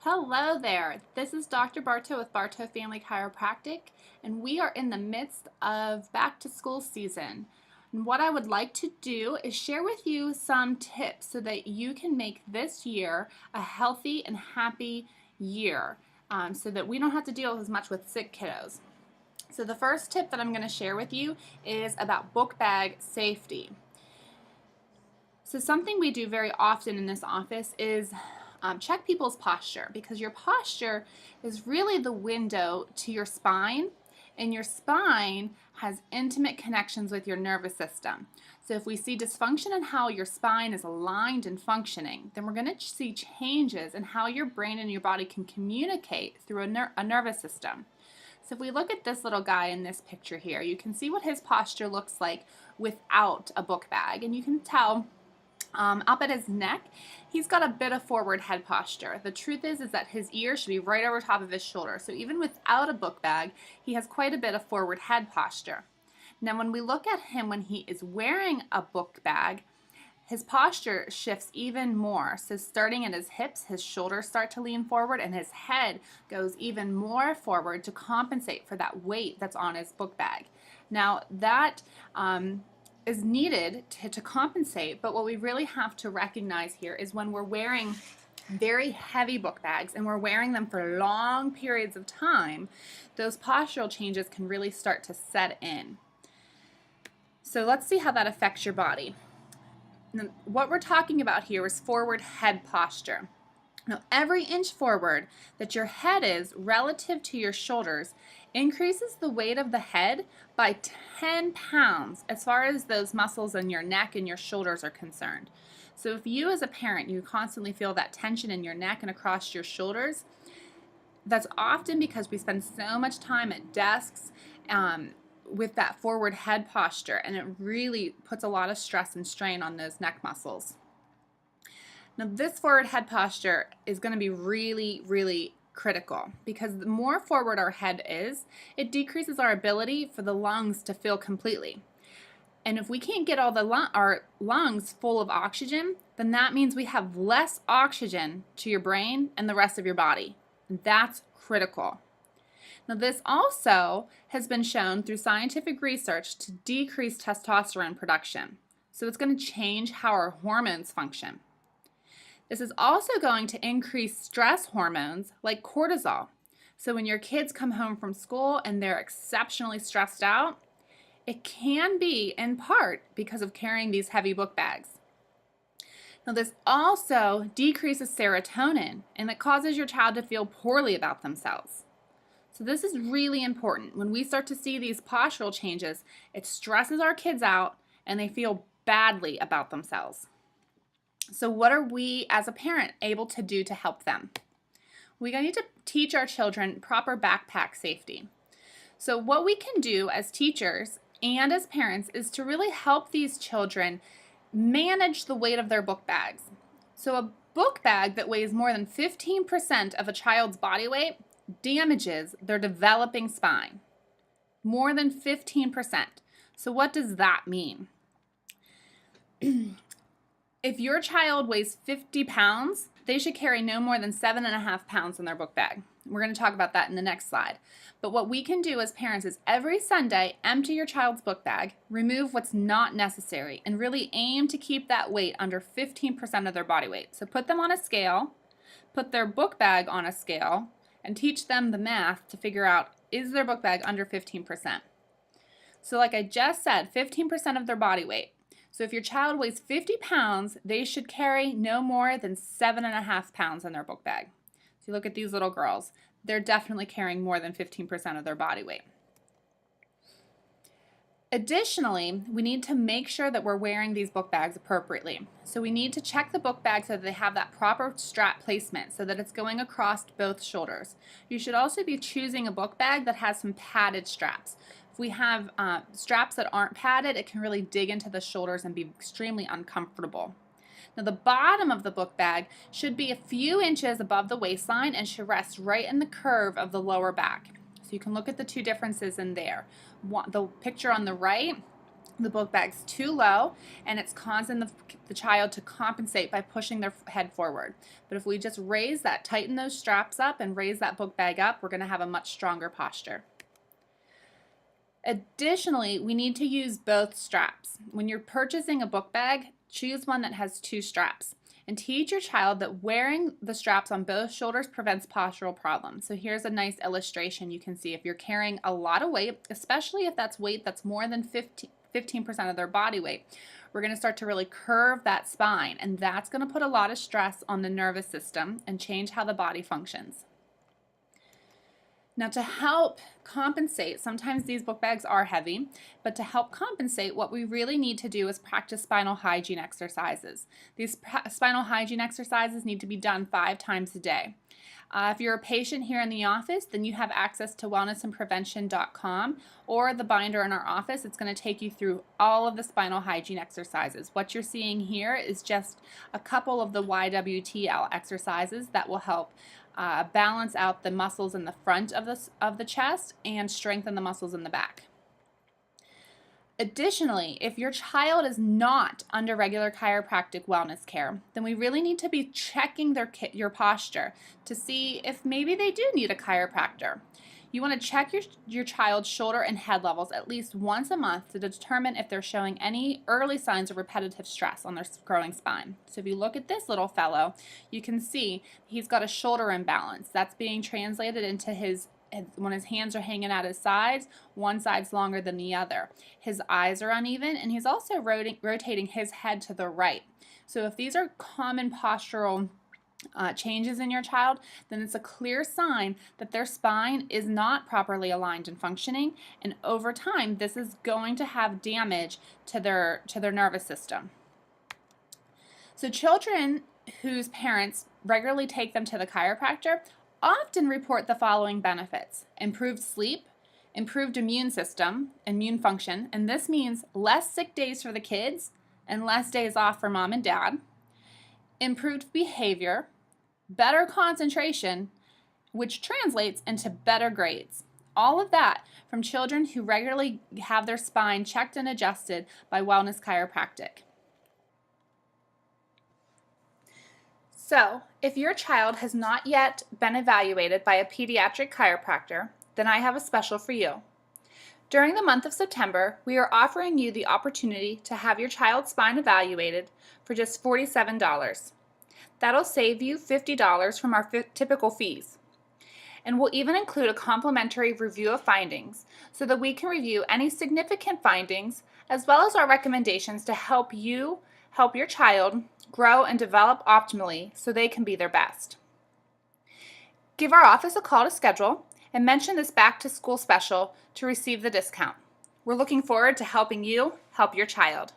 Hello there, this is Dr. Barto with Barto Family Chiropractic, and we are in the midst of back to school season. And what I would like to do is share with you some tips so that you can make this year a healthy and happy year, so that we don't have to deal as much with sick kiddos. So the first tip that I'm going to share with you is about book bag safety. So something we do very often in this office is check people's posture, because your posture is really the window to your spine, and your spine has intimate connections with your nervous system. So if we see dysfunction in how your spine is aligned and functioning, then we're going to see changes in how your brain and your body can communicate through a nervous system. So if we look at this little guy in this picture here, you can see what his posture looks like without a book bag, and you can tell up at his neck, he's got a bit of forward head posture. The truth is that his ear should be right over top of his shoulder. So even without a book bag, he has quite a bit of forward head posture. Now when we look at him when he is wearing a book bag, his posture shifts even more. So starting at his hips, his shoulders start to lean forward and his head goes even more forward to compensate for that weight that's on his book bag. Now that is needed to compensate, but what we really have to recognize here is when we're wearing very heavy book bags and we're wearing them for long periods of time, those postural changes can really start to set in. So let's see how that affects your body. Now, what we're talking about here is forward head posture. Now, every inch forward that your head is relative to your shoulders increases the weight of the head by 10 pounds as far as those muscles in your neck and your shoulders are concerned. So if you as a parent, you constantly feel that tension in your neck and across your shoulders, that's often because we spend so much time at desks with that forward head posture, and it really puts a lot of stress and strain on those neck muscles. Now this forward head posture is going to be really, really critical, because the more forward our head is, it decreases our ability for the lungs to fill completely. And if we can't get all our lungs full of oxygen, then that means we have less oxygen to your brain and the rest of your body. And that's critical. Now this also has been shown through scientific research to decrease testosterone production. So it's going to change how our hormones function. This is also going to increase stress hormones like cortisol. So when your kids come home from school and they're exceptionally stressed out, it can be in part because of carrying these heavy book bags. Now this also decreases serotonin, and it causes your child to feel poorly about themselves. So this is really important. When we start to see these postural changes, it stresses our kids out and they feel badly about themselves. So what are we as a parent able to do to help them? We need to teach our children proper backpack safety. So what we can do as teachers and as parents is to really help these children manage the weight of their book bags. So a book bag that weighs more than 15% of a child's body weight damages their developing spine. More than 15%. So what does that mean? If your child weighs 50 pounds, they should carry no more than 7.5 pounds in their book bag. We're going to talk about that in the next slide. But what we can do as parents is every Sunday, empty your child's book bag, remove what's not necessary, and really aim to keep that weight under 15% of their body weight. So put them on a scale, put their book bag on a scale, and teach them the math to figure out, is their book bag under 15%? So like I just said, 15% of their body weight. So if your child weighs 50 pounds, they should carry no more than 7.5 pounds in their book bag. So you look at these little girls, they're definitely carrying more than 15% of their body weight. Additionally, we need to make sure that we're wearing these book bags appropriately. So we need to check the book bag so that they have that proper strap placement so that it's going across both shoulders. You should also be choosing a book bag that has some padded straps. If we have straps that aren't padded, it can really dig into the shoulders and be extremely uncomfortable. Now the bottom of the book bag should be a few inches above the waistline and should rest right in the curve of the lower back. So you can look at the two differences in there. The picture on the right the book bag's too low, and it's causing the child to compensate by pushing their head forward. But if we just tighten those straps up and raise that book bag up, we're going to have a much stronger posture. Additionally, we need to use both straps. When you're purchasing a book bag, choose one that has 2 straps. And teach your child that wearing the straps on both shoulders prevents postural problems. So here's a nice illustration you can see. If you're carrying a lot of weight, especially if that's weight that's more than 15% of their body weight, we're going to start to really curve that spine, and that's going to put a lot of stress on the nervous system and change how the body functions. Now, to help compensate, sometimes these book bags are heavy, but to help compensate, what we really need to do is practice spinal hygiene exercises. These spinal hygiene exercises need to be done 5 times a day. If you're a patient here in the office, then you have access to wellnessandprevention.com or the binder in our office. It's going to take you through all of the spinal hygiene exercises. What you're seeing here is just a couple of the YWTL exercises that will help balance out the muscles in the front of the chest and strengthen the muscles in the back. Additionally, if your child is not under regular chiropractic wellness care, then we really need to be checking your posture to see if maybe they do need a chiropractor. You want to check your child's shoulder and head levels at least once a month to determine if they're showing any early signs of repetitive stress on their growing spine. So if you look at this little fellow, you can see he's got a shoulder imbalance. That's being translated into when his hands are hanging at his sides, one side's longer than the other. His eyes are uneven, and he's also rotating his head to the right. So if these are common postural changes in your child, then it's a clear sign that their spine is not properly aligned and functioning, and over time this is going to have damage to their nervous system. So children whose parents regularly take them to the chiropractor often report the following benefits: improved sleep, improved immune function, and this means less sick days for the kids and less days off for mom and dad, improved behavior, better concentration, which translates into better grades. All of that from children who regularly have their spine checked and adjusted by Wellness Chiropractic. So, if your child has not yet been evaluated by a pediatric chiropractor, then I have a special for you. During the month of September, we are offering you the opportunity to have your child's spine evaluated for just $47. That'll save you $50 from our typical fees. And we'll even include a complimentary review of findings so that we can review any significant findings as well as our recommendations to help your child grow and develop optimally so they can be their best. Give our office a call to schedule and mention this back to school special to receive the discount. We're looking forward to helping you help your child.